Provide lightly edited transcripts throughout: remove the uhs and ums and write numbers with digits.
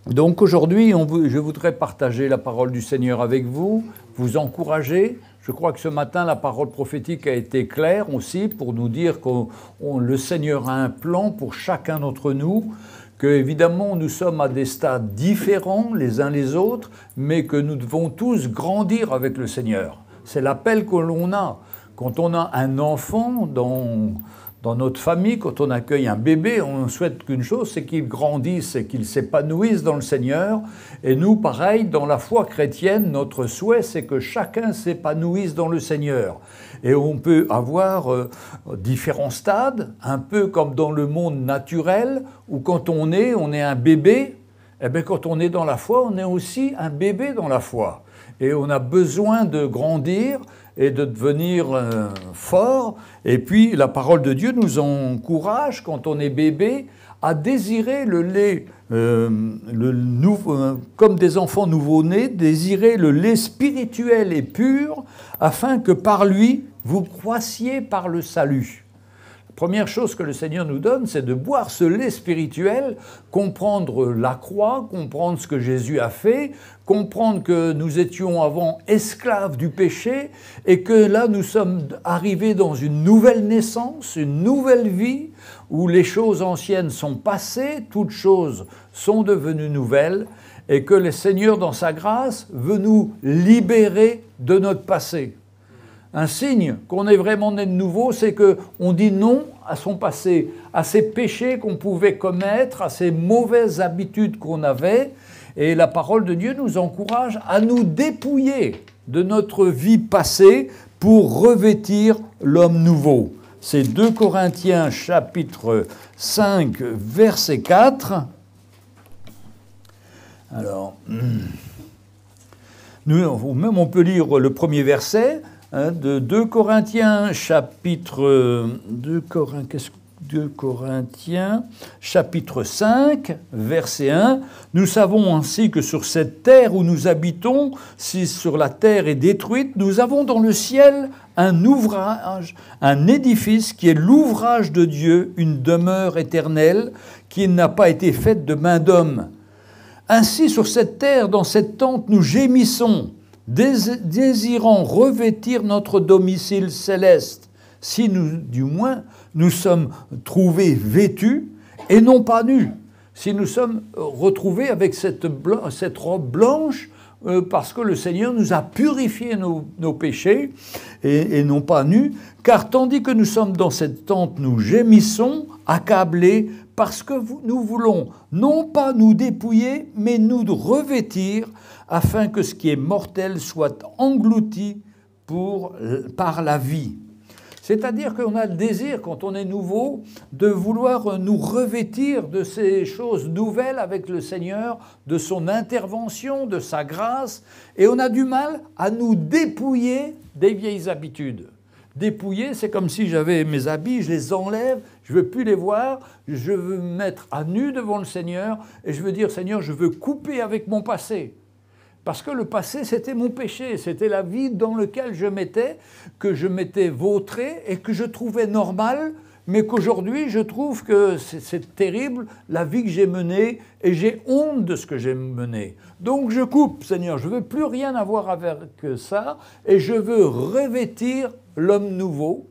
Donc aujourd'hui, je voudrais partager la parole du Seigneur avec vous, vous encourager. Je crois que ce matin, la parole prophétique a été claire aussi pour nous dire que le Seigneur a un plan pour chacun d'entre nous, que évidemment nous sommes à des stades différents les uns les autres, mais que nous devons tous grandir avec le Seigneur. C'est l'appel que l'on a. Quand on a un enfant dans notre famille, quand on accueille un bébé, on souhaite qu'une chose, c'est qu'il grandisse et qu'il s'épanouisse dans le Seigneur. Et nous, pareil, dans la foi chrétienne, notre souhait, c'est que chacun s'épanouisse dans le Seigneur. Et on peut avoir différents stades, un peu comme dans le monde naturel, où quand on est un bébé, et bien quand on est dans la foi, on est aussi un bébé dans la foi. Et on a besoin de grandir et de devenir fort. Et puis la parole de Dieu nous encourage, quand on est bébé, à désirer le lait, comme des enfants nouveau-nés, désirer le lait spirituel et pur, afin que par lui, vous croissiez par le salut. Première chose que le Seigneur nous donne, c'est de boire ce lait spirituel, comprendre la croix, comprendre ce que Jésus a fait, comprendre que nous étions avant esclaves du péché et que là nous sommes arrivés dans une nouvelle naissance, une nouvelle vie où les choses anciennes sont passées, toutes choses sont devenues nouvelles et que le Seigneur dans sa grâce veut nous libérer de notre passé. Un signe qu'on est vraiment né de nouveau, c'est qu'on dit non à son passé, à ces péchés qu'on pouvait commettre, à ces mauvaises habitudes qu'on avait. Et la parole de Dieu nous encourage à nous dépouiller de notre vie passée pour revêtir l'homme nouveau. C'est 2 Corinthiens chapitre 5, verset 4. Alors, on peut lire le premier verset. De 2 Corinthiens chapitre 2 Corinthiens chapitre 5 verset 1, nous savons ainsi que sur cette terre où nous habitons, si sur la terre est détruite, nous avons dans le ciel un ouvrage, un édifice qui est l'ouvrage de Dieu, une demeure éternelle qui n'a pas été faite de main d'homme. Ainsi sur cette terre, dans cette tente, nous gémissons, désirant revêtir notre domicile céleste, si nous, du moins, nous sommes trouvés vêtus et non pas nus, si nous sommes retrouvés avec cette robe blanche, parce que le Seigneur nous a purifié nos péchés et non pas nus, car tandis que nous sommes dans cette tente, nous gémissons, accablés, parce que nous voulons non pas nous dépouiller, mais nous revêtir, afin que ce qui est mortel soit englouti par la vie. C'est-à-dire qu'on a le désir, quand on est nouveau, de vouloir nous revêtir de ces choses nouvelles avec le Seigneur, de son intervention, de sa grâce, et on a du mal à nous dépouiller des vieilles habitudes. Dépouiller, c'est comme si j'avais mes habits, je les enlève, je ne veux plus les voir, je veux me mettre à nu devant le Seigneur, et je veux dire, Seigneur, je veux couper avec mon passé. Parce que le passé, c'était mon péché, c'était la vie dans laquelle je m'étais, que je m'étais vautré et que je trouvais normale, mais qu'aujourd'hui, je trouve que c'est terrible, la vie que j'ai menée, et j'ai honte de ce que j'ai mené. Donc je coupe, Seigneur, je ne veux plus rien avoir avec ça, et je veux revêtir l'homme nouveau.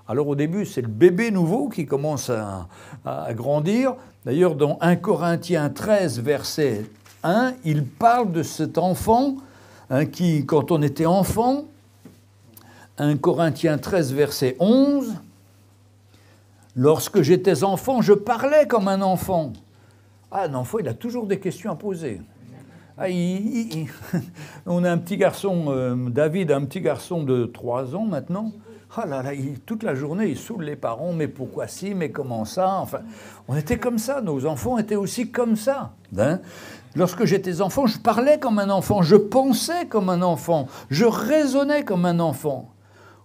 Alors au début, c'est le bébé nouveau qui commence à grandir. D'ailleurs, dans 1 Corinthiens 13, verset 1, il parle de cet enfant qui, quand on était enfant, 1 Corinthiens 13, verset 11, « Lorsque j'étais enfant, je parlais comme un enfant. » Ah, un enfant, il a toujours des questions à poser. Ah, on a un petit garçon, David a un petit garçon de 3 ans maintenant. Ah là là, toute la journée, il saoule les parents, mais pourquoi si, mais comment ça? Enfin, on était comme ça, nos enfants étaient aussi comme ça. Hein? Lorsque j'étais enfant, je parlais comme un enfant, je pensais comme un enfant, je raisonnais comme un enfant.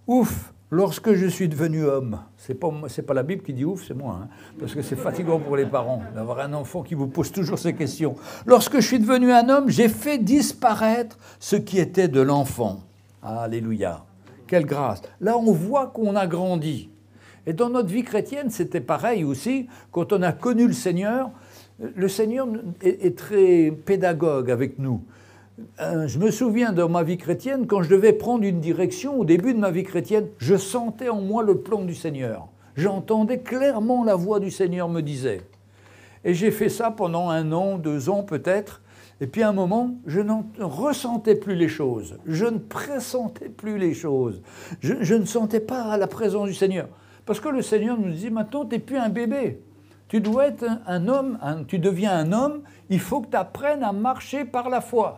Ouf, lorsque je suis devenu homme, c'est pas la Bible qui dit ouf, c'est moi, hein, parce que c'est fatigant pour les parents d'avoir un enfant qui vous pose toujours ces questions. Lorsque je suis devenu un homme, j'ai fait disparaître ce qui était de l'enfant. Alléluia. Quelle grâce. Là, on voit qu'on a grandi. Et dans notre vie chrétienne, c'était pareil aussi. Quand on a connu le Seigneur, Le Seigneur est très pédagogue avec nous. Je me souviens dans ma vie chrétienne, quand je devais prendre une direction, au début de ma vie chrétienne, je sentais en moi le plan du Seigneur. J'entendais clairement la voix du Seigneur me disait. Et j'ai fait ça pendant 1 an, 2 ans peut-être. Et puis à un moment, je ne ressentais plus les choses. Je ne pressentais plus les choses. Je ne sentais pas la présence du Seigneur. Parce que le Seigneur nous dit, maintenant, tu n'es plus un bébé. Tu dois être un homme, tu deviens un homme, il faut que tu apprennes à marcher par la foi.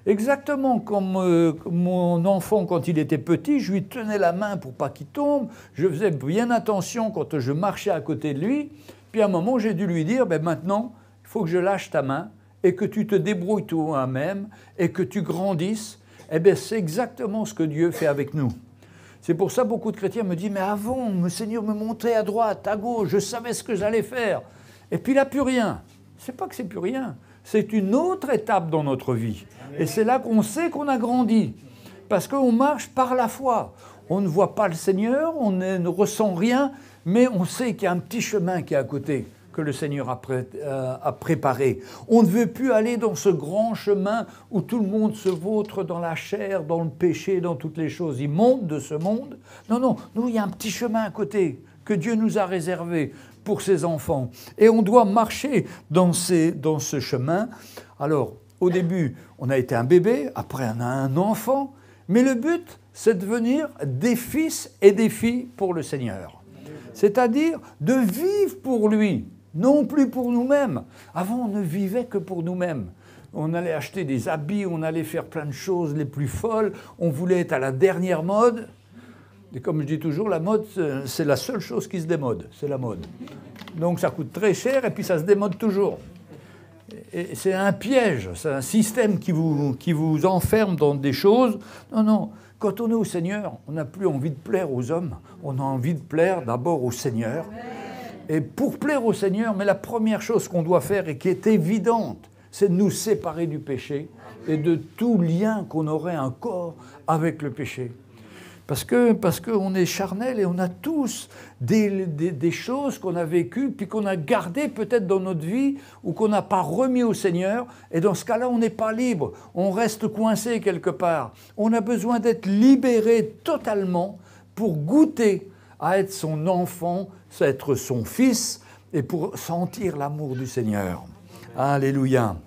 Exactement comme mon enfant, quand il était petit, je lui tenais la main pour pas qu'il tombe. Je faisais bien attention quand je marchais à côté de lui. Puis à un moment, j'ai dû lui dire, maintenant, il faut que je lâche ta main et que tu te débrouilles toi-même et que tu grandisses. C'est exactement ce que Dieu fait avec nous. C'est pour ça que beaucoup de chrétiens me disent, mais avant, le Seigneur me montrait à droite, à gauche, je savais ce que j'allais faire. Et puis il n'a plus rien. C'est pas que c'est plus rien. C'est une autre étape dans notre vie. Et c'est là qu'on sait qu'on a grandi. Parce qu'on marche par la foi. On ne voit pas le Seigneur, on ne ressent rien, mais on sait qu'il y a un petit chemin qui est à côté, que le Seigneur a préparé. On ne veut plus aller dans ce grand chemin où tout le monde se vautre dans la chair, dans le péché, dans toutes les choses immondes de ce monde. Non, non, nous, il y a un petit chemin à côté que Dieu nous a réservé pour ses enfants. Et on doit marcher dans ce chemin. Alors, au début, on a été un bébé, après on a un enfant, mais le but, c'est de devenir des fils et des filles pour le Seigneur. C'est-à-dire de vivre pour lui, non plus pour nous-mêmes. Avant, on ne vivait que pour nous-mêmes. On allait acheter des habits, on allait faire plein de choses les plus folles, on voulait être à la dernière mode. Et comme je dis toujours, la mode, c'est la seule chose qui se démode, c'est la mode. Donc ça coûte très cher et puis ça se démode toujours. Et c'est un piège, c'est un système qui vous enferme dans des choses. Non, non, quand on est au Seigneur, on n'a plus envie de plaire aux hommes, on a envie de plaire d'abord au Seigneur. Et pour plaire au Seigneur, mais la première chose qu'on doit faire et qui est évidente, c'est de nous séparer du péché et de tout lien qu'on aurait encore avec le péché. Parce qu'on est charnel et on a tous des choses qu'on a vécues, puis qu'on a gardées peut-être dans notre vie, ou qu'on n'a pas remis au Seigneur, et dans ce cas-là, on n'est pas libre, on reste coincé quelque part. On a besoin d'être libéré totalement pour goûter à être son enfant, à être son fils, et pour sentir l'amour du Seigneur. Alléluia.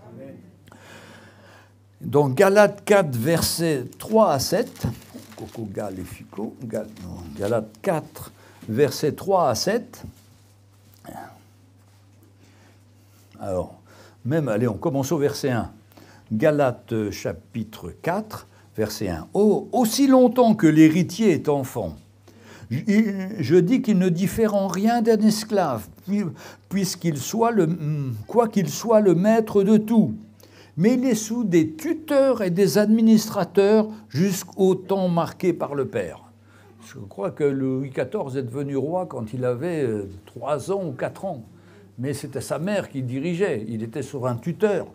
Dans Galates 4, versets 3 à 7, Galates 4, versets 3 à 7. Alors, allez, on commence au verset 1. Galates chapitre 4, verset 1. Oh, aussi longtemps que l'héritier est enfant, je dis qu'il ne diffère en rien d'un esclave, quoiqu'il soit le maître de tout. Mais il est sous des tuteurs et des administrateurs jusqu'au temps marqué par le Père. Je crois que Louis XIV est devenu roi quand il avait 3 ans ou 4 ans. Mais c'était sa mère qui dirigeait, il était sur un tuteur.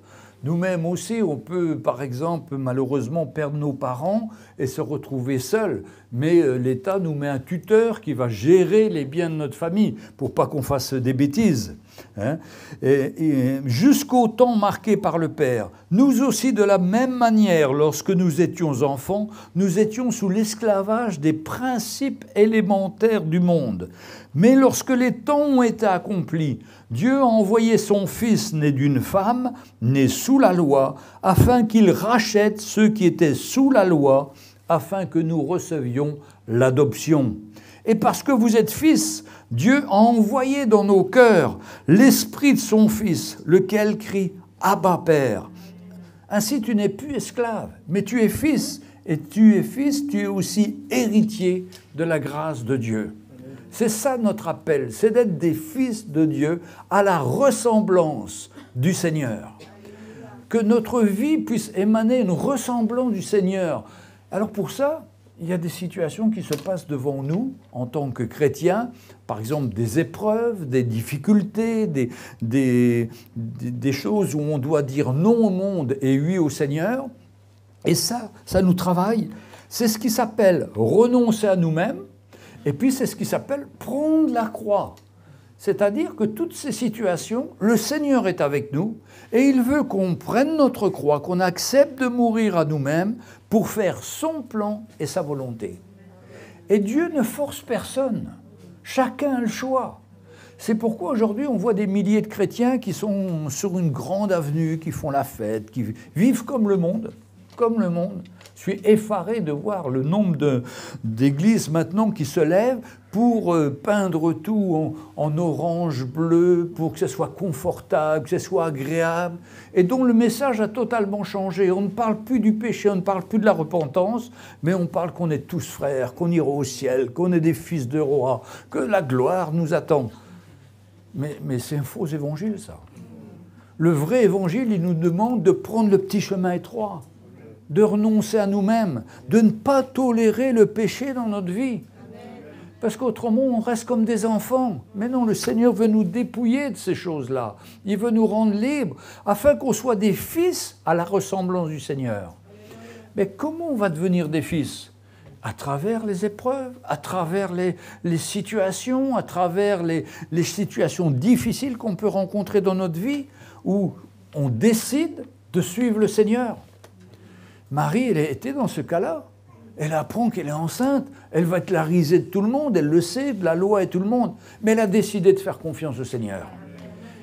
Nous-mêmes aussi, on peut, par exemple, malheureusement, perdre nos parents et se retrouver seuls. Mais l'État nous met un tuteur qui va gérer les biens de notre famille pour pas qu'on fasse des bêtises. Et jusqu'au temps marqué par le Père. Nous aussi, de la même manière, lorsque nous étions enfants, nous étions sous l'esclavage des principes élémentaires du monde. Mais lorsque les temps ont été accomplis, Dieu a envoyé son Fils né d'une femme, né sous la loi, afin qu'il rachète ceux qui étaient sous la loi, afin que nous recevions l'adoption. Et parce que vous êtes fils, Dieu a envoyé dans nos cœurs l'esprit de son Fils, lequel crie « Abba, Père ». Ainsi, tu n'es plus esclave, mais tu es fils. Et tu es fils, tu es aussi héritier de la grâce de Dieu. C'est ça notre appel, c'est d'être des fils de Dieu à la ressemblance du Seigneur. Que notre vie puisse émaner une ressemblance du Seigneur. Alors pour ça, il y a des situations qui se passent devant nous en tant que chrétiens, par exemple des épreuves, des difficultés, des choses où on doit dire non au monde et oui au Seigneur. Et ça nous travaille. C'est ce qui s'appelle renoncer à nous-mêmes, et puis c'est ce qui s'appelle prendre la croix. C'est-à-dire que toutes ces situations, le Seigneur est avec nous et il veut qu'on prenne notre croix, qu'on accepte de mourir à nous-mêmes pour faire son plan et sa volonté. Et Dieu ne force personne. Chacun a le choix. C'est pourquoi aujourd'hui on voit des milliers de chrétiens qui sont sur une grande avenue, qui font la fête, qui vivent comme le monde. Comme le monde. Je suis effaré de voir le nombre d'églises maintenant qui se lèvent pour peindre tout en orange, bleu, pour que ce soit confortable, que ce soit agréable, et dont le message a totalement changé. On ne parle plus du péché, on ne parle plus de la repentance, mais on parle qu'on est tous frères, qu'on ira au ciel, qu'on est des fils de roi, que la gloire nous attend. Mais c'est un faux évangile, ça. Le vrai évangile, il nous demande de prendre le petit chemin étroit, de renoncer à nous-mêmes, de ne pas tolérer le péché dans notre vie. Parce qu'autrement, on reste comme des enfants. Mais non, le Seigneur veut nous dépouiller de ces choses-là. Il veut nous rendre libres, afin qu'on soit des fils à la ressemblance du Seigneur. Mais comment on va devenir des fils? À travers les épreuves, à travers les situations, à travers les situations difficiles qu'on peut rencontrer dans notre vie, où on décide de suivre le Seigneur. Marie, elle était dans ce cas-là. Elle apprend qu'elle est enceinte, elle va être la risée de tout le monde, elle le sait, de la loi et tout le monde. Mais elle a décidé de faire confiance au Seigneur.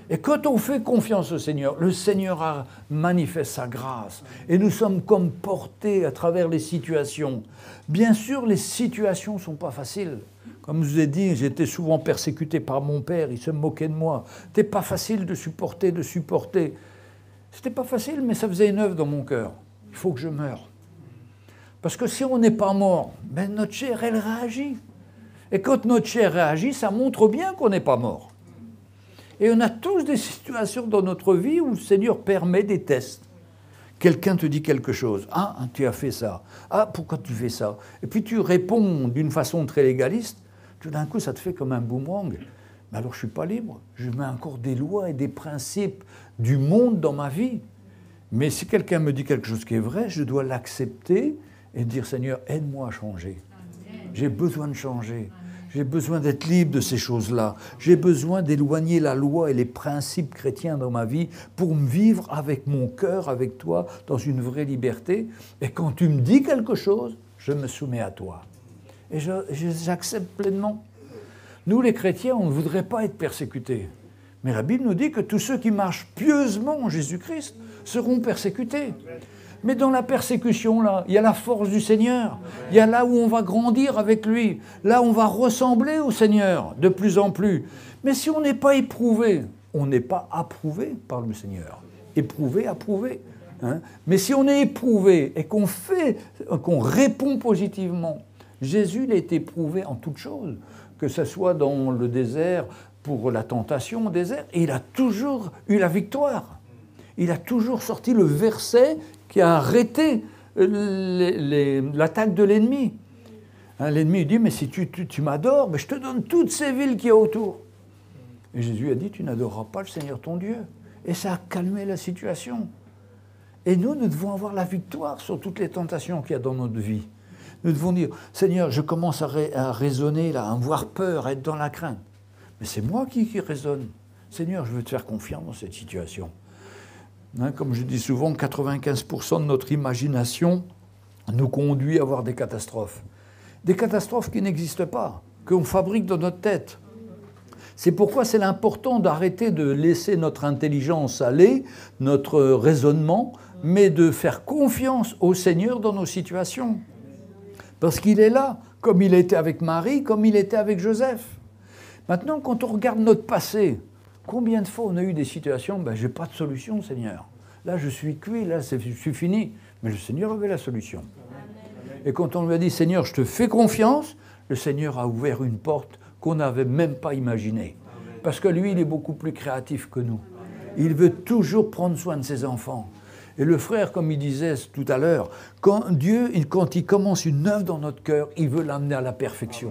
Et quand on fait confiance au Seigneur, le Seigneur manifeste sa grâce. Et nous sommes comme portés à travers les situations. Bien sûr, les situations ne sont pas faciles. Comme je vous ai dit, j'étais souvent persécuté par mon père, il se moquait de moi. C'était pas facile de supporter. C'était pas facile, mais ça faisait une œuvre dans mon cœur. Il faut que je meure. Parce que si on n'est pas mort, ben notre chair, elle réagit. Et quand notre chair réagit, ça montre bien qu'on n'est pas mort. Et on a tous des situations dans notre vie où le Seigneur permet des tests. Quelqu'un te dit quelque chose. « Ah, tu as fait ça. Ah, pourquoi tu fais ça ?» Et puis tu réponds d'une façon très légaliste. Tout d'un coup, ça te fait comme un boomerang. Mais alors, je ne suis pas libre. Je mets encore des lois et des principes du monde dans ma vie. Mais si quelqu'un me dit quelque chose qui est vrai, je dois l'accepter et dire « Seigneur, aide-moi à changer. J'ai besoin de changer. J'ai besoin d'être libre de ces choses-là. J'ai besoin d'éloigner la loi et les principes chrétiens dans ma vie pour me vivre avec mon cœur, avec toi, dans une vraie liberté. Et quand tu me dis quelque chose, je me soumets à toi. Et j'accepte pleinement. Nous, les chrétiens, on ne voudrait pas être persécutés. Mais la Bible nous dit que tous ceux qui marchent pieusement en Jésus-Christ seront persécutés. Mais dans la persécution, là, il y a la force du Seigneur. Il y a là où on va grandir avec lui. Là, on va ressembler au Seigneur de plus en plus. Mais si on n'est pas éprouvé, on n'est pas approuvé par le Seigneur. Éprouvé, approuvé. Hein? Mais si on est éprouvé et qu'on répond positivement, Jésus il a été éprouvé en toutes choses, que ce soit dans le désert, pour la tentation au désert, et il a toujours eu la victoire. Il a toujours sorti le verset qui a arrêté l'attaque de l'ennemi. Hein, l'ennemi dit, mais si tu m'adores, je te donne toutes ces villes qu'il y a autour. Et Jésus a dit, tu n'adoreras pas le Seigneur ton Dieu. Et ça a calmé la situation. Et nous devons avoir la victoire sur toutes les tentations qu'il y a dans notre vie. Nous devons dire, Seigneur, je commence à raisonner, là, à avoir peur, à être dans la crainte. Mais c'est moi qui raisonne. Seigneur, je veux te faire confiance dans cette situation. Hein, comme je dis souvent, 95% de notre imagination nous conduit à avoir des catastrophes. Des catastrophes qui n'existent pas, qu'on fabrique dans notre tête. C'est pourquoi c'est important d'arrêter de laisser notre intelligence aller, notre raisonnement, mais de faire confiance au Seigneur dans nos situations. Parce qu'il est là, comme il était avec Marie, comme il était avec Joseph. Maintenant, quand on regarde notre passé, combien de fois on a eu des situations, je n'ai pas de solution, Seigneur. Là, je suis cuit, là, je suis fini. Mais le Seigneur avait la solution. Et quand on lui a dit, Seigneur, je te fais confiance, le Seigneur a ouvert une porte qu'on n'avait même pas imaginée. Parce que lui, il est beaucoup plus créatif que nous. Il veut toujours prendre soin de ses enfants. Et le frère, comme il disait tout à l'heure, quand Dieu, quand il commence une œuvre dans notre cœur, il veut l'amener à la perfection.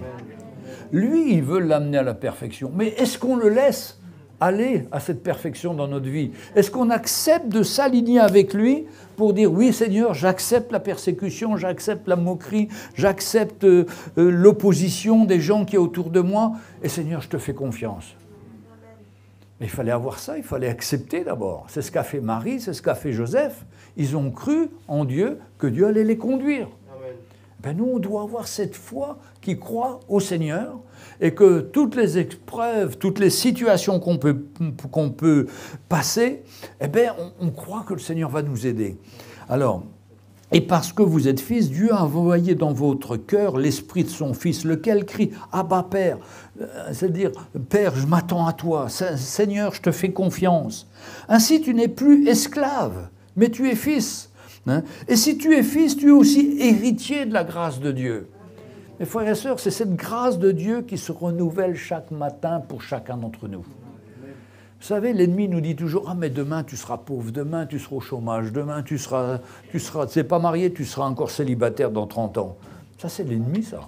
Lui, il veut l'amener à la perfection. Mais est-ce qu'on le laisse aller à cette perfection dans notre vie? Est-ce qu'on accepte de s'aligner avec lui pour dire, oui Seigneur, j'accepte la persécution, j'accepte la moquerie, j'accepte l'opposition des gens qui sont autour de moi, et Seigneur, je te fais confiance. Mais il fallait avoir ça, il fallait accepter d'abord. C'est ce qu'a fait Marie, c'est ce qu'a fait Joseph. Ils ont cru en Dieu, que Dieu allait les conduire. Amen. Ben nous, on doit avoir cette foi qui croit au Seigneur et que toutes les épreuves, toutes les situations qu'on peut passer, eh ben, on croit que le Seigneur va nous aider. Alors, et parce que vous êtes fils, Dieu a envoyé dans votre cœur l'esprit de son Fils, lequel crie « Abba, Père », c'est-à-dire « Père, je m'attends à toi, Seigneur, je te fais confiance ». Ainsi, tu n'es plus esclave, mais tu es fils. Et si tu es fils, tu es aussi héritier de la grâce de Dieu. Mes frères et sœurs, c'est cette grâce de Dieu qui se renouvelle chaque matin pour chacun d'entre nous. Vous savez, l'ennemi nous dit toujours « Ah, mais demain, tu seras pauvre, demain, tu seras au chômage, demain, tu n'es pas marié, tu seras encore célibataire dans 30 ans. » Ça, c'est l'ennemi, ça.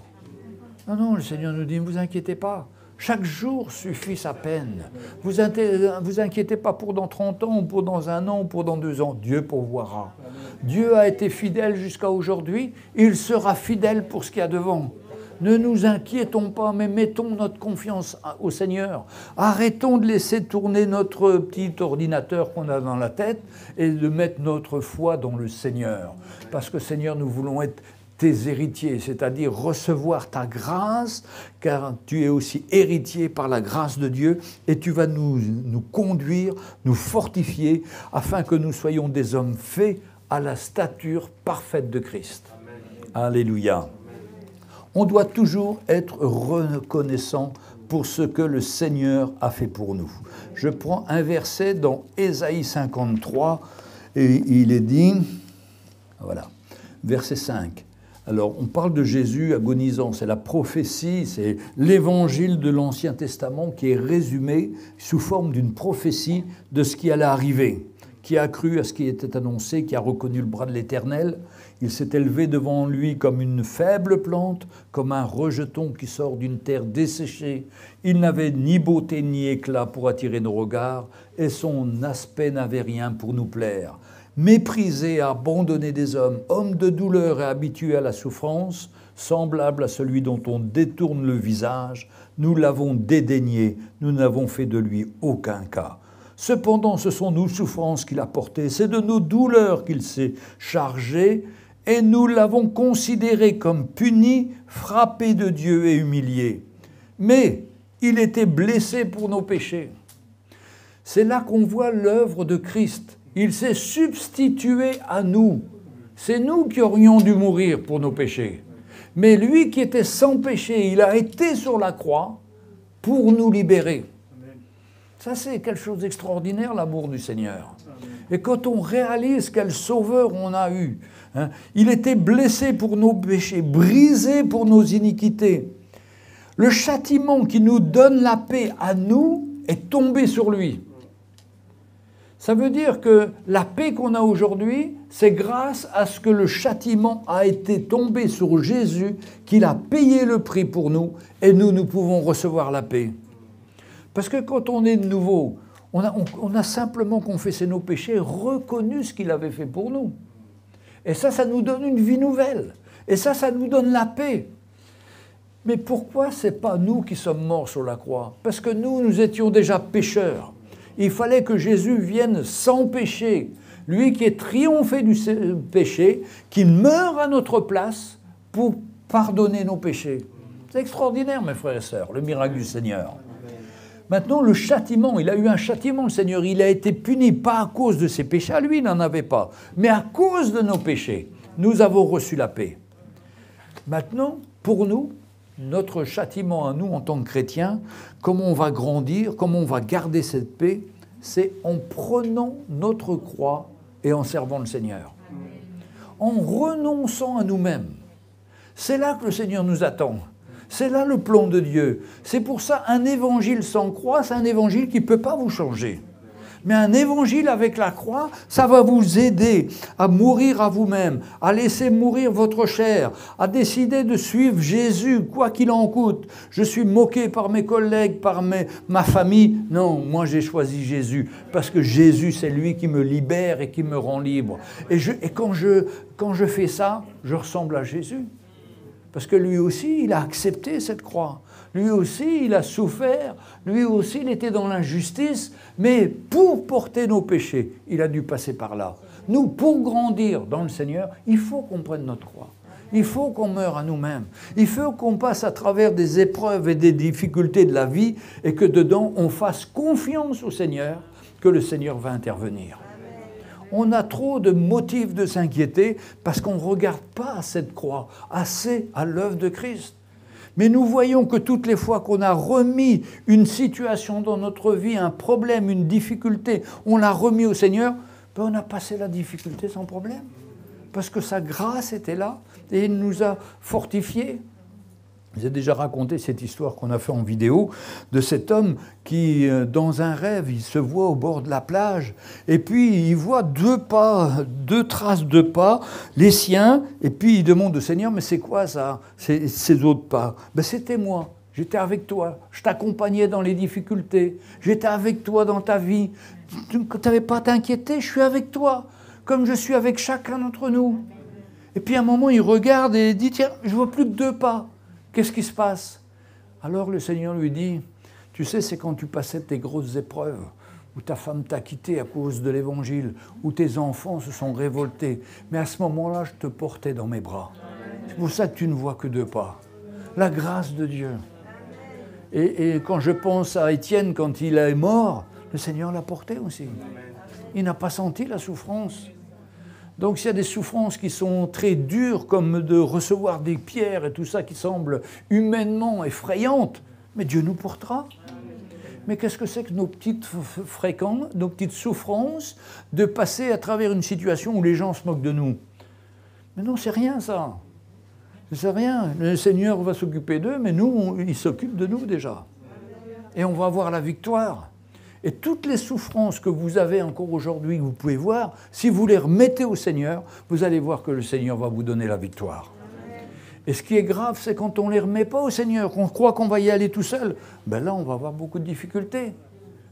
Non, non, le Seigneur nous dit « Ne vous inquiétez pas. Chaque jour suffit sa peine. Vous inquiétez pas pour dans 30 ans, ou pour dans 1 an, ou pour dans 2 ans. Dieu pourvoira. Dieu a été fidèle jusqu'à aujourd'hui. Il sera fidèle pour ce qu'il y a devant. » Ne nous inquiétons pas, mais mettons notre confiance au Seigneur. Arrêtons de laisser tourner notre petit ordinateur qu'on a dans la tête et de mettre notre foi dans le Seigneur. Parce que Seigneur, nous voulons être tes héritiers, c'est-à-dire recevoir ta grâce, car tu es aussi héritier par la grâce de Dieu et tu vas nous conduire, nous fortifier, afin que nous soyons des hommes faits à la stature parfaite de Christ. Amen. Alléluia. On doit toujours être reconnaissant pour ce que le Seigneur a fait pour nous. Je prends un verset dans Ésaïe 53, et il est dit, voilà, verset 5. Alors, on parle de Jésus agonisant, c'est la prophétie, c'est l'évangile de l'Ancien Testament qui est résumé sous forme d'une prophétie de ce qui allait arriver. Qui a cru à ce qui était annoncé, qui a reconnu le bras de l'Éternel. Il s'est élevé devant lui comme une faible plante, comme un rejeton qui sort d'une terre desséchée. Il n'avait ni beauté ni éclat pour attirer nos regards, et son aspect n'avait rien pour nous plaire. Méprisé, abandonné des hommes, homme de douleur et habitué à la souffrance, semblable à celui dont on détourne le visage, nous l'avons dédaigné, nous n'avons fait de lui aucun cas. Cependant, ce sont nos souffrances qu'il a portées, c'est de nos douleurs qu'il s'est chargé, et nous l'avons considéré comme puni, frappé de Dieu et humilié. Mais il était blessé pour nos péchés. C'est là qu'on voit l'œuvre de Christ. Il s'est substitué à nous. C'est nous qui aurions dû mourir pour nos péchés. Mais lui qui était sans péché, il a été sur la croix pour nous libérer. Ça, c'est quelque chose d'extraordinaire, l'amour du Seigneur. Et quand on réalise quel sauveur on a eu, hein, il était blessé pour nos péchés, brisé pour nos iniquités. Le châtiment qui nous donne la paix à nous est tombé sur lui. Ça veut dire que la paix qu'on a aujourd'hui, c'est grâce à ce que le châtiment a été tombé sur Jésus, qu'il a payé le prix pour nous, et nous pouvons recevoir la paix. Parce que quand on est de nouveau, on a simplement confessé nos péchés, reconnu ce qu'il avait fait pour nous. Et ça nous donne une vie nouvelle. Et ça nous donne la paix. Mais pourquoi ce n'est pas nous qui sommes morts sur la croix? Parce que nous étions déjà pécheurs. Il fallait que Jésus vienne sans péché. Lui qui est triomphé du péché, qui meurt à notre place pour pardonner nos péchés. C'est extraordinaire, mes frères et sœurs, le miracle du Seigneur. Maintenant, le châtiment, il a eu un châtiment, le Seigneur. Il a été puni, pas à cause de ses péchés, lui, il n'en avait pas, mais à cause de nos péchés. Nous avons reçu la paix. Maintenant, pour nous, notre châtiment à nous, en tant que chrétiens, comment on va grandir, comment on va garder cette paix, c'est en prenant notre croix et en servant le Seigneur. En renonçant à nous-mêmes. C'est là que le Seigneur nous attend. C'est là le plan de Dieu. C'est pour ça un évangile sans croix, c'est un évangile qui ne peut pas vous changer. Mais un évangile avec la croix, ça va vous aider à mourir à vous-même, à laisser mourir votre chair, à décider de suivre Jésus, quoi qu'il en coûte. Je suis moqué par mes collègues, par ma famille. Non, moi j'ai choisi Jésus, parce que Jésus, c'est lui qui me libère et qui me rend libre. Et quand je fais ça, je ressemble à Jésus. Parce que lui aussi, il a accepté cette croix. Lui aussi, il a souffert. Lui aussi, il était dans l'injustice. Mais pour porter nos péchés, il a dû passer par là. Nous, pour grandir dans le Seigneur, il faut qu'on prenne notre croix. Il faut qu'on meure à nous-mêmes. Il faut qu'on passe à travers des épreuves et des difficultés de la vie et que dedans, on fasse confiance au Seigneur, que le Seigneur va intervenir. On a trop de motifs de s'inquiéter parce qu'on ne regarde pas cette croix assez à l'œuvre de Christ. Mais nous voyons que toutes les fois qu'on a remis une situation dans notre vie, un problème, une difficulté, on l'a remis au Seigneur, ben on a passé la difficulté sans problème. Parce que sa grâce était là et il nous a fortifiés. J'ai déjà raconté cette histoire qu'on a fait en vidéo de cet homme qui, dans un rêve, il se voit au bord de la plage et puis il voit deux traces de pas, les siens, et puis il demande au Seigneur, mais c'est quoi ça, ces autres pas? Ben c'était moi, j'étais avec toi, je t'accompagnais dans les difficultés, j'étais avec toi dans ta vie, tu n'avais pas à t'inquiéter, je suis avec toi, comme je suis avec chacun d'entre nous. Et puis à un moment, il regarde et il dit, tiens, je ne vois plus que 2 pas. Qu'est-ce qui se passe? Alors le Seigneur lui dit, tu sais, c'est quand tu passais tes grosses épreuves, où ta femme t'a quitté à cause de l'Évangile, où tes enfants se sont révoltés. Mais à ce moment-là, je te portais dans mes bras. C'est pour ça que tu ne vois que 2 pas. La grâce de Dieu. Et quand je pense à Étienne, quand il est mort, le Seigneur l'a porté aussi. Il n'a pas senti la souffrance. Donc s'il y a des souffrances qui sont très dures, comme de recevoir des pierres et tout ça qui semble humainement effrayantes, mais Dieu nous portera. Mais qu'est-ce que c'est que nos petites nos petites souffrances, de passer à travers une situation où les gens se moquent de nous? Mais non, c'est rien ça. C'est rien. Le Seigneur va s'occuper d'eux, mais nous, il s'occupe de nous déjà. Et on va avoir la victoire. Et toutes les souffrances que vous avez encore aujourd'hui, que vous pouvez voir, si vous les remettez au Seigneur, vous allez voir que le Seigneur va vous donner la victoire. Et ce qui est grave, c'est quand on ne les remet pas au Seigneur, qu'on croit qu'on va y aller tout seul, ben là, on va avoir beaucoup de difficultés.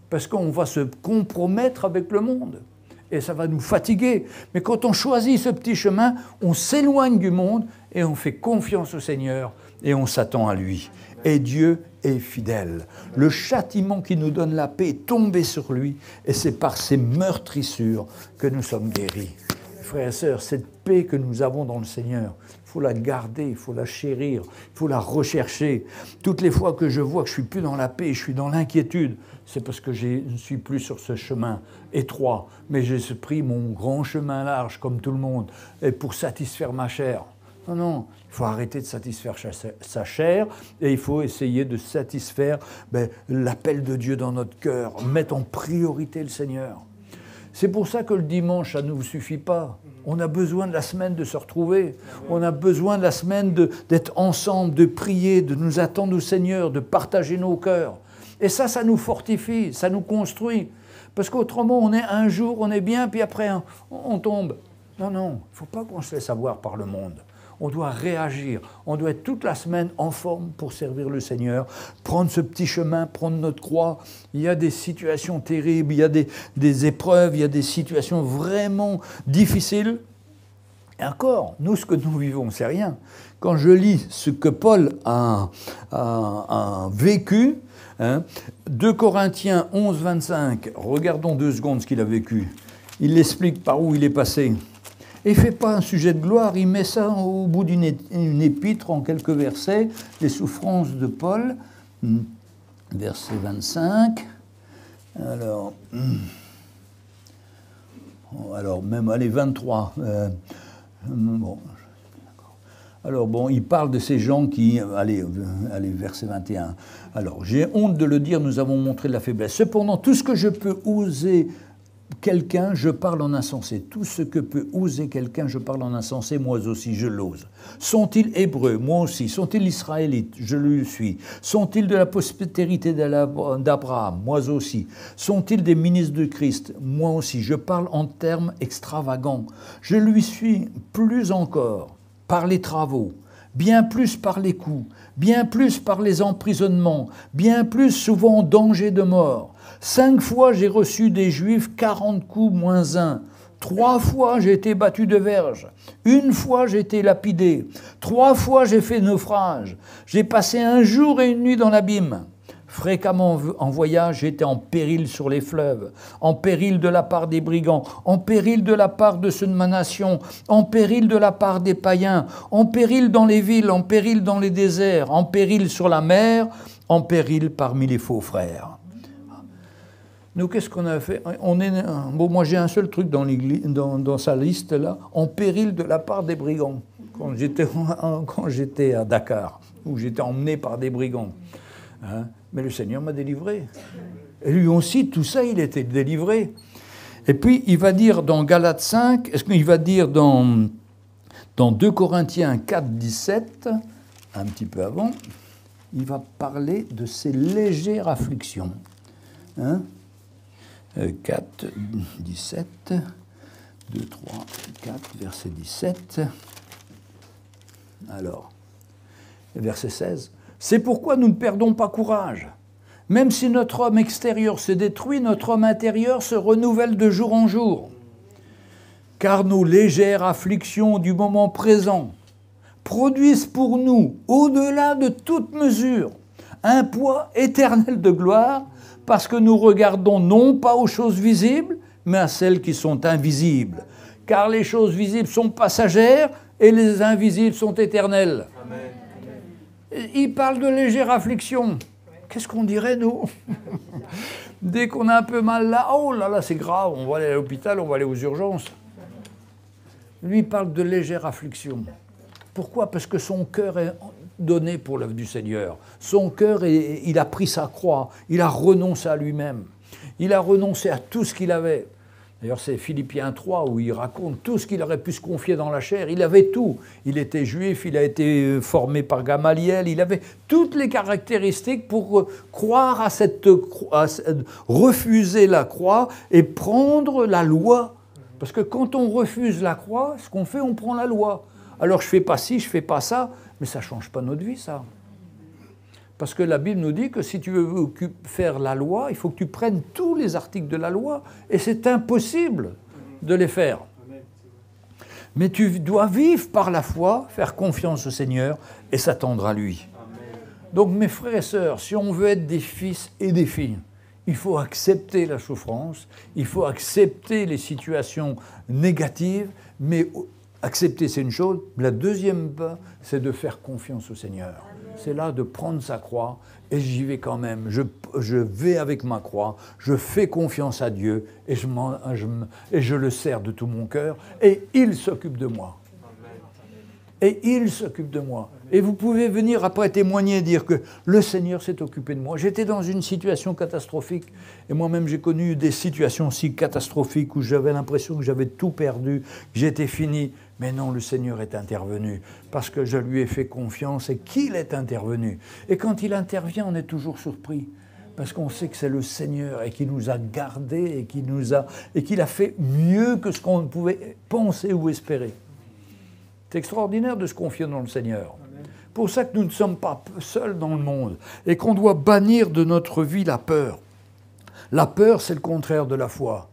Parce qu'on va se compromettre avec le monde. Et ça va nous fatiguer. Mais quand on choisit ce petit chemin, on s'éloigne du monde et on fait confiance au Seigneur et on s'attend à lui. Et Dieu est fidèle. Le châtiment qui nous donne la paix est tombé sur lui et c'est par ses meurtrissures que nous sommes guéris. Frères et sœurs, cette paix que nous avons dans le Seigneur, il faut la garder, il faut la chérir, il faut la rechercher. Toutes les fois que je vois que je ne suis plus dans la paix, je suis dans l'inquiétude, c'est parce que je ne suis plus sur ce chemin étroit, mais j'ai pris mon grand chemin large comme tout le monde et pour satisfaire ma chair. Non, non, il faut arrêter de satisfaire sa chair et il faut essayer de satisfaire l'appel de Dieu dans notre cœur, mettre en priorité le Seigneur. C'est pour ça que le dimanche, ça ne nous suffit pas. On a besoin de la semaine de se retrouver. On a besoin de la semaine d'être ensemble, de prier, de nous attendre au Seigneur, de partager nos cœurs. Et ça nous fortifie, ça nous construit. Parce qu'autrement, on est un jour, on est bien, puis après, on tombe. Non, non, il ne faut pas qu'on se laisse avoir par le monde. On doit réagir, on doit être toute la semaine en forme pour servir le Seigneur, prendre ce petit chemin, prendre notre croix. Il y a des situations terribles, il y a des épreuves, il y a des situations vraiment difficiles. Et encore, nous, ce que nous vivons, c'est rien. Quand je lis ce que Paul a vécu, 2 Corinthiens 11, 25, regardons 2 secondes ce qu'il a vécu. Il explique par où il est passé. Et il ne fait pas un sujet de gloire, il met ça au bout d'une épître en quelques versets, les souffrances de Paul, verset 25. Alors même, allez, 23. Il parle de ces gens qui... Allez, verset 21. Alors, j'ai honte de le dire, nous avons montré de la faiblesse. Cependant, tout ce que je peux oser... quelqu'un, je parle en insensé. Tout ce que peut oser quelqu'un, je parle en insensé, moi aussi, je l'ose. Sont-ils hébreux? Moi aussi. Sont-ils israélites? Je le suis. Sont-ils de la postérité d'Abraham? Moi aussi. Sont-ils des ministres de Christ? Moi aussi. Je parle en termes extravagants. Je lui suis plus encore par les travaux, bien plus par les coups, bien plus par les emprisonnements, bien plus souvent en danger de mort. 5 fois j'ai reçu des Juifs 40 coups moins 1. 3 fois j'ai été battu de verge. 1 fois j'ai été lapidé. 3 fois j'ai fait naufrage. J'ai passé 1 jour et 1 nuit dans l'abîme. Fréquemment en voyage, j'étais en péril sur les fleuves, en péril de la part des brigands, en péril de la part de ceux de ma nation, en péril de la part des païens, en péril dans les villes, en péril dans les déserts, en péril sur la mer, en péril parmi les faux frères. Nous, qu'est-ce qu'on a fait? Bon, moi, j'ai un seul truc dans sa liste, là, en péril de la part des brigands, quand j'étais à Dakar, où j'étais emmené par des brigands. Hein? Mais le Seigneur m'a délivré. Et lui aussi, tout ça, il était délivré. Et puis, il va dire dans Galates 5, est-ce qu'il va dire dans 2 Corinthiens 4, 17, un petit peu avant, il va parler de ces légères afflictions. Hein? 4, 17, 2, 3, 4, verset 17. Alors, verset 16. C'est pourquoi nous ne perdons pas courage. Même si notre homme extérieur se détruit, notre homme intérieur se renouvelle de jour en jour. Car nos légères afflictions du moment présent produisent pour nous, au-delà de toute mesure, un poids éternel de gloire, parce que nous regardons non pas aux choses visibles, mais à celles qui sont invisibles. Car les choses visibles sont passagères et les invisibles sont éternelles. Amen. Il parle de légère affliction. Qu'est-ce qu'on dirait, nous? Dès qu'on a un peu mal là, oh là là, c'est grave, on va aller à l'hôpital, on va aller aux urgences. Lui, il parle de légère affliction. Pourquoi? Parce que son cœur est donné pour l'œuvre du Seigneur. Son cœur, il a pris sa croix, il a renoncé à lui-même. Il a renoncé à tout ce qu'il avait. D'ailleurs, c'est Philippiens 3 où il raconte tout ce qu'il aurait pu se confier dans la chair. Il avait tout. Il était juif, il a été formé par Gamaliel, il avait toutes les caractéristiques pour croire à refuser la croix et prendre la loi. Parce que quand on refuse la croix, ce qu'on fait, on prend la loi. Alors je ne fais pas ci, je ne fais pas ça, mais ça ne change pas notre vie, ça. Parce que la Bible nous dit que si tu veux faire la loi, il faut que tu prennes tous les articles de la loi, et c'est impossible de les faire. Mais tu dois vivre par la foi, faire confiance au Seigneur et s'attendre à lui. Donc mes frères et sœurs, si on veut être des fils et des filles, il faut accepter la souffrance, il faut accepter les situations négatives, mais accepter c'est une chose, la deuxième pas, c'est de faire confiance au Seigneur. C'est là de prendre sa croix, et j'y vais quand même. Je vais avec ma croix, je fais confiance à Dieu, et je le sers de tout mon cœur, et il s'occupe de moi. Et il s'occupe de moi. Et vous pouvez venir après témoigner et dire que le Seigneur s'est occupé de moi. J'étais dans une situation catastrophique, et moi-même j'ai connu des situations si catastrophiques où j'avais l'impression que j'avais tout perdu, que j'étais fini. Mais non, le Seigneur est intervenu, parce que je lui ai fait confiance et qu'il est intervenu. Et quand il intervient, on est toujours surpris, parce qu'on sait que c'est le Seigneur et qu'il nous a gardés et qu'il a fait mieux que ce qu'on pouvait penser ou espérer. C'est extraordinaire de se confier dans le Seigneur. C'est pour ça que nous ne sommes pas seuls dans le monde et qu'on doit bannir de notre vie la peur. La peur, c'est le contraire de la foi.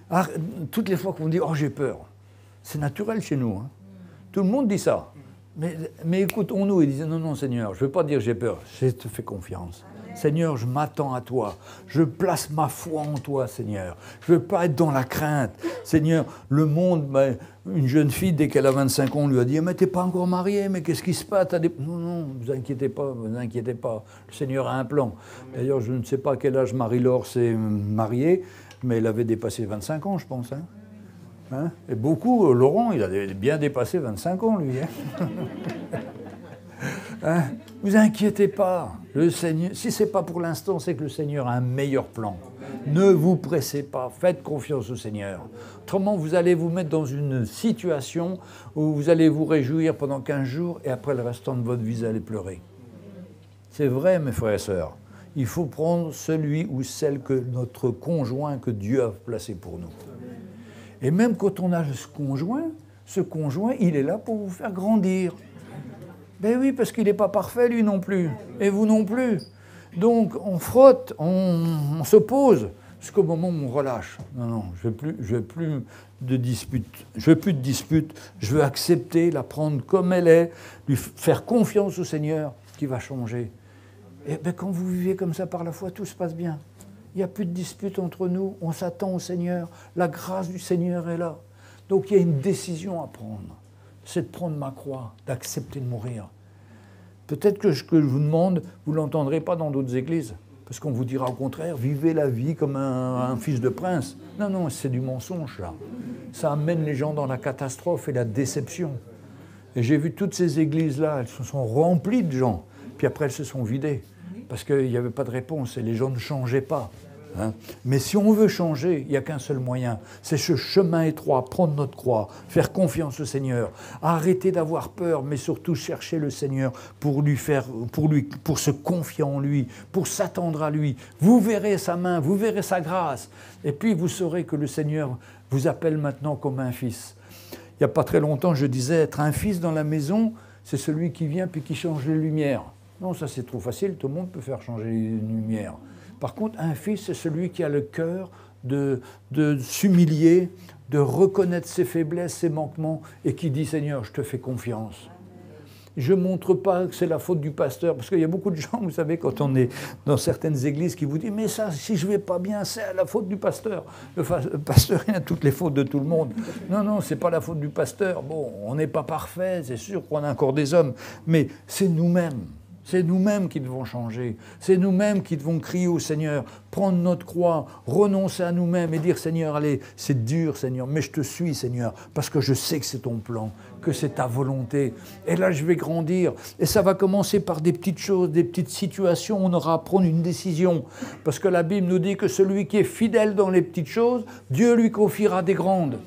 Alors, toutes les fois qu'on dit « Oh, j'ai peur », c'est naturel chez nous. Hein. Tout le monde dit ça. Mais écoutons-nous et disons « Non, non, Seigneur, je ne veux pas dire j'ai peur, je te fais confiance. Seigneur, je m'attends à toi. Je place ma foi en toi, Seigneur. Je ne veux pas être dans la crainte. Seigneur, le monde, une jeune fille, dès qu'elle a 25 ans, on lui a dit « Mais tu n'es pas encore mariée, mais qu'est-ce qui se passe ?» Non, non, ne vous inquiétez pas, vous inquiétez pas. Le Seigneur a un plan. D'ailleurs, je ne sais pas à quel âge Marie-Laure s'est mariée, mais elle avait dépassé 25 ans, je pense. Hein. Hein? Et beaucoup, Laurent, il a bien dépassé 25 ans, lui. Hein. Hein? Vous inquiétez pas, le Seigneur, si ce n'est pas pour l'instant, c'est que le Seigneur a un meilleur plan. Ne vous pressez pas, faites confiance au Seigneur. Autrement, vous allez vous mettre dans une situation où vous allez vous réjouir pendant 15 jours et après le restant de votre vie, vous allez pleurer. C'est vrai, mes frères et sœurs. Il faut prendre celui ou celle que notre conjoint, que Dieu a placé pour nous. Et même quand on a ce conjoint, il est là pour vous faire grandir. Ben oui, parce qu'il n'est pas parfait, lui non plus. Et vous non plus. Donc, on frotte, on se pose. jusqu'au moment où on relâche. Non, non, je veux plus de dispute. Je veux plus de dispute. Je veux accepter, la prendre comme elle est, lui faire confiance au Seigneur qui va changer. Et bien, quand vous vivez comme ça par la foi, tout se passe bien. Il n'y a plus de dispute entre nous. On s'attend au Seigneur. La grâce du Seigneur est là. Donc, il y a une décision à prendre. C'est de prendre ma croix, d'accepter de mourir. Peut-être que ce que je vous demande, vous ne l'entendrez pas dans d'autres églises. Parce qu'on vous dira au contraire, vivez la vie comme un fils de prince. Non, non, c'est du mensonge, là. Ça amène les gens dans la catastrophe et la déception. Et j'ai vu toutes ces églises-là, elles se sont remplies de gens. Puis après, elles se sont vidées. Parce qu'il n'y avait pas de réponse et les gens ne changeaient pas. Hein. Mais si on veut changer, il n'y a qu'un seul moyen. C'est ce chemin étroit, prendre notre croix, faire confiance au Seigneur, arrêter d'avoir peur, mais surtout chercher le Seigneur pour se confier en lui, pour s'attendre à lui. Vous verrez sa main, vous verrez sa grâce. Et puis vous saurez que le Seigneur vous appelle maintenant comme un fils. Il n'y a pas très longtemps, je disais, être un fils dans la maison, c'est celui qui vient puis qui change les lumières. Non, ça c'est trop facile, tout le monde peut faire changer les lumières. Par contre, un fils, c'est celui qui a le cœur de s'humilier, de reconnaître ses faiblesses, ses manquements, et qui dit « Seigneur, je te fais confiance ». Je ne montre pas que c'est la faute du pasteur, parce qu'il y a beaucoup de gens, vous savez, quand on est dans certaines églises, qui vous disent « Mais ça, si je ne vais pas bien, c'est la faute du pasteur ». Le pasteur, il a toutes les fautes de tout le monde. Non, non, ce n'est pas la faute du pasteur. Bon, on n'est pas parfait, c'est sûr qu'on a encore des hommes, mais c'est nous-mêmes. C'est nous-mêmes qui devons changer. C'est nous-mêmes qui devons crier au Seigneur, prendre notre croix, renoncer à nous-mêmes et dire « Seigneur, allez, c'est dur, Seigneur, mais je te suis, Seigneur, parce que je sais que c'est ton plan, que c'est ta volonté. » Et là, je vais grandir. Et ça va commencer par des petites choses, des petites situations. On aura à prendre une décision. Parce que la Bible nous dit que celui qui est fidèle dans les petites choses, Dieu lui confiera des grandes.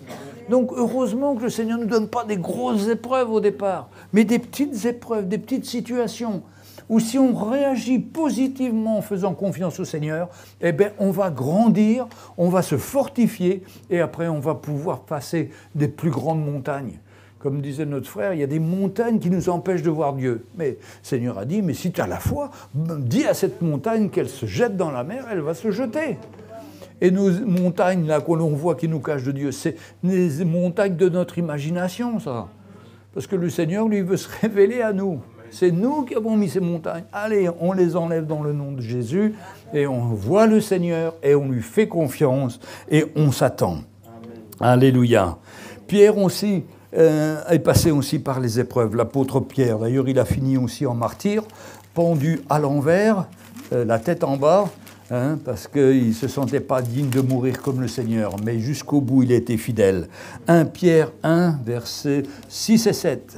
Donc, heureusement que le Seigneur ne nous donne pas des grosses épreuves au départ, mais des petites épreuves, des petites situations. Ou si on réagit positivement en faisant confiance au Seigneur, eh bien, on va grandir, on va se fortifier, et après, on va pouvoir passer des plus grandes montagnes. Comme disait notre frère, il y a des montagnes qui nous empêchent de voir Dieu. Mais le Seigneur a dit, mais si tu as la foi, dis à cette montagne qu'elle se jette dans la mer, elle va se jeter. Et nos montagnes, là, que l'on voit qui nous cachent de Dieu, c'est les montagnes de notre imagination, ça. Parce que le Seigneur, lui, veut se révéler à nous. C'est nous qui avons mis ces montagnes. Allez, on les enlève dans le nom de Jésus et on voit le Seigneur et on lui fait confiance et on s'attend. Alléluia. Pierre aussi est passé aussi par les épreuves. L'apôtre Pierre, d'ailleurs, il a fini aussi en martyr, pendu à l'envers, la tête en bas, hein, parce qu'il ne se sentait pas digne de mourir comme le Seigneur. Mais jusqu'au bout, il a été fidèle. 1 Pierre 1, versets 6 et 7.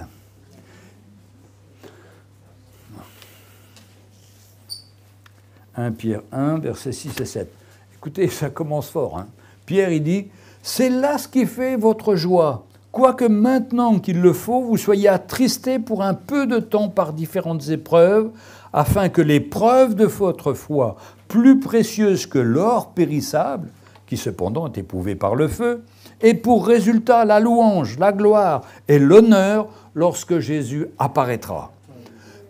1 Pierre 1, versets 6 et 7. Écoutez, ça commence fort. Hein. Pierre, il dit, « C'est là ce qui fait votre joie, quoique maintenant qu'il le faut, vous soyez attristés pour un peu de temps par différentes épreuves, afin que l'épreuve de votre foi, plus précieuse que l'or périssable, qui cependant est éprouvé par le feu, ait pour résultat la louange, la gloire et l'honneur lorsque Jésus apparaîtra. »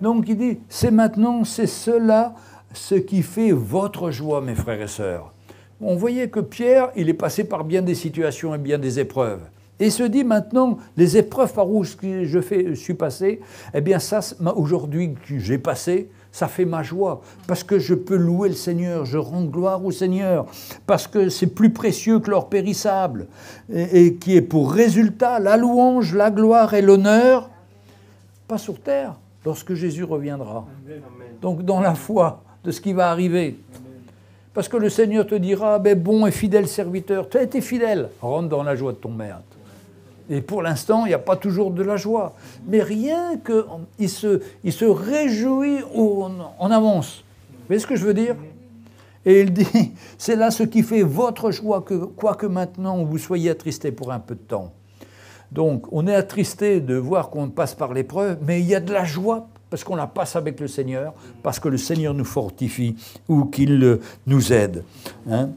Donc il dit, c'est maintenant, c'est cela, ce qui fait votre joie, mes frères et sœurs. On voyait que Pierre, il est passé par bien des situations et bien des épreuves. Et il se dit maintenant, les épreuves par où je suis passé, eh bien ça, aujourd'hui que j'ai passé, ça fait ma joie. Parce que je peux louer le Seigneur, je rends gloire au Seigneur. Parce que c'est plus précieux que l'or périssable. Et qui est pour résultat la louange, la gloire et l'honneur, pas sur terre, lorsque Jésus reviendra. Donc dans la foi de ce qui va arriver. Parce que le Seigneur te dira, ben bon et fidèle serviteur, tu as été fidèle, rentre dans la joie de ton maître. Et pour l'instant, il n'y a pas toujours de la joie. Mais rien qu'il se réjouit en avance. Vous voyez ce que je veux dire? Et il dit, c'est là ce qui fait votre joie, quoique maintenant vous soyez attristés pour un peu de temps. Donc, on est attristé de voir qu'on passe par l'épreuve, mais il y a de la joie parce qu'on la passe avec le Seigneur, parce que le Seigneur nous fortifie ou qu'il nous aide. Hein?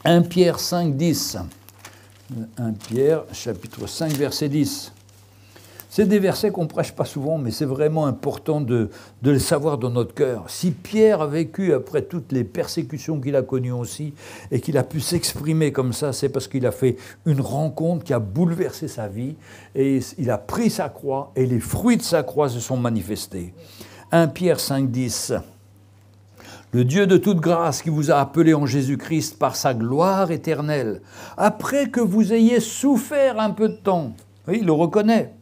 1 Pierre 5, 10. 1 Pierre, chapitre 5, verset 10. C'est des versets qu'on ne prêche pas souvent, mais c'est vraiment important de le savoir dans notre cœur. Si Pierre a vécu après toutes les persécutions qu'il a connues aussi, et qu'il a pu s'exprimer comme ça, c'est parce qu'il a fait une rencontre qui a bouleversé sa vie, et il a pris sa croix, et les fruits de sa croix se sont manifestés. 1 Pierre 5,10. Le Dieu de toute grâce qui vous a appelé en Jésus-Christ par sa gloire éternelle, après que vous ayez souffert un peu de temps, oui, il le reconnaît,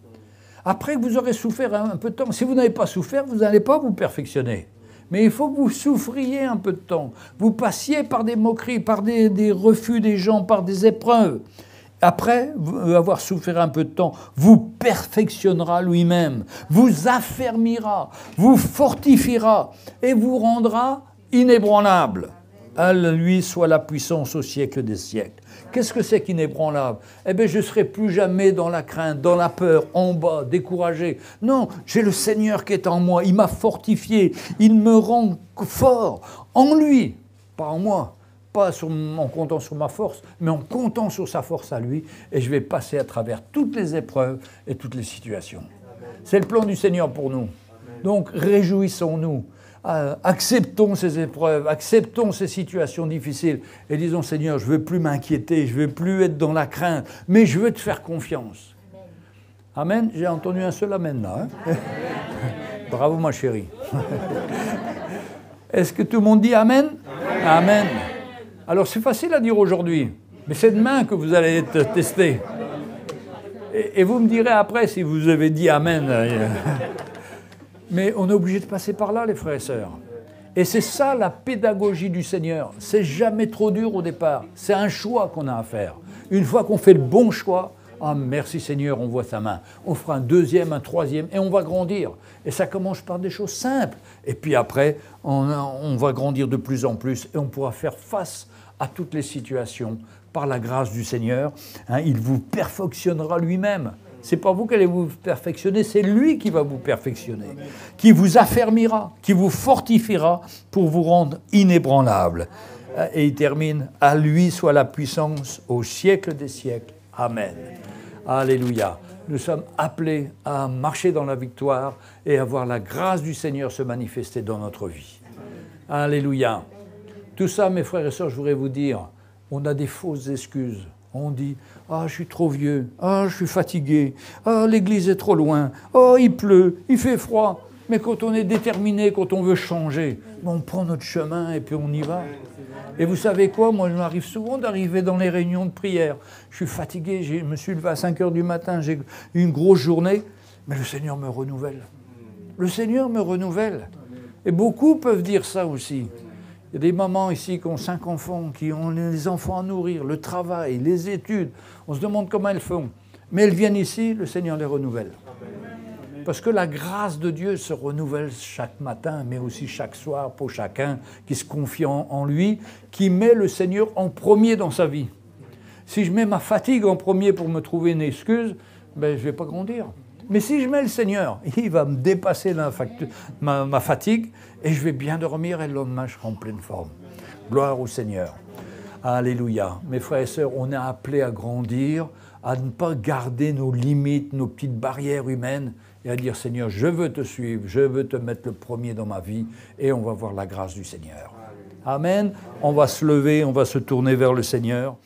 après que vous aurez souffert un peu de temps, si vous n'avez pas souffert, vous n'allez pas vous perfectionner. Mais il faut que vous souffriez un peu de temps, vous passiez par des moqueries, par des refus des gens, par des épreuves. Après avoir souffert un peu de temps, vous perfectionnera lui-même, vous affermira, vous fortifiera et vous rendra inébranlable. À lui soit la puissance au siècle des siècles. Qu'est-ce que c'est qu'inébranlable? Eh bien, je ne serai plus jamais dans la crainte, dans la peur, en bas, découragé. Non, j'ai le Seigneur qui est en moi, il m'a fortifié, il me rend fort en lui, pas en moi. Pas en comptant sur ma force, mais en comptant sur sa force à lui, et je vais passer à travers toutes les épreuves et toutes les situations. C'est le plan du Seigneur pour nous. Donc réjouissons-nous, acceptons ces épreuves, acceptons ces situations difficiles, et disons Seigneur, je ne veux plus m'inquiéter, je ne veux plus être dans la crainte, mais je veux te faire confiance. Amen. J'ai entendu un seul amen là. Hein. Bravo ma chérie. Est-ce que tout le monde dit amen? Amen. Alors c'est facile à dire aujourd'hui, mais c'est demain que vous allez être testé. Et vous me direz après si vous avez dit amen. Mais on est obligé de passer par là, les frères et sœurs. Et c'est ça la pédagogie du Seigneur. C'est jamais trop dur au départ. C'est un choix qu'on a à faire. Une fois qu'on fait le bon choix, ah merci Seigneur, on voit sa main. On fera un deuxième, un troisième, et on va grandir. Et ça commence par des choses simples. Et puis après, on va grandir de plus en plus, et on pourra faire face à toutes les situations par la grâce du Seigneur. Hein, il vous perfectionnera lui-même. Ce n'est pas vous qui allez vous perfectionner, c'est lui qui va vous perfectionner, qui vous affermira, qui vous fortifiera pour vous rendre inébranlable. Et il termine, à lui soit la puissance au siècle des siècles. Amen. Alléluia. Nous sommes appelés à marcher dans la victoire et à voir la grâce du Seigneur se manifester dans notre vie. Alléluia. Tout ça, mes frères et sœurs, je voudrais vous dire, on a des fausses excuses. On dit « Ah, je suis trop vieux. Ah, je suis fatigué. Ah, l'église est trop loin. Oh, il pleut. Il fait froid. » Mais quand on est déterminé, quand on veut changer, on prend notre chemin et puis on y va. Et vous savez quoi? Moi, il m'arrive souvent d'arriver dans les réunions de prière. Je suis fatigué, je me suis levé à 5 heures du matin, j'ai eu une grosse journée, mais le Seigneur me renouvelle. Le Seigneur me renouvelle. Et beaucoup peuvent dire ça aussi. Il y a des mamans ici qui ont 5 enfants, qui ont les enfants à nourrir, le travail, les études. On se demande comment elles font. Mais elles viennent ici, le Seigneur les renouvelle. Parce que la grâce de Dieu se renouvelle chaque matin, mais aussi chaque soir pour chacun qui se confie en lui, qui met le Seigneur en premier dans sa vie. Si je mets ma fatigue en premier pour me trouver une excuse, ben, je ne vais pas grandir. Mais si je mets le Seigneur, il va me dépasser ma fatigue et je vais bien dormir et le lendemain, je serai en pleine forme. Gloire au Seigneur. Alléluia. Mes frères et sœurs, on est appelés à grandir, à ne pas garder nos limites, nos petites barrières humaines et à dire Seigneur, je veux te suivre, je veux te mettre le premier dans ma vie et on va voir la grâce du Seigneur. Amen. On va se lever, on va se tourner vers le Seigneur.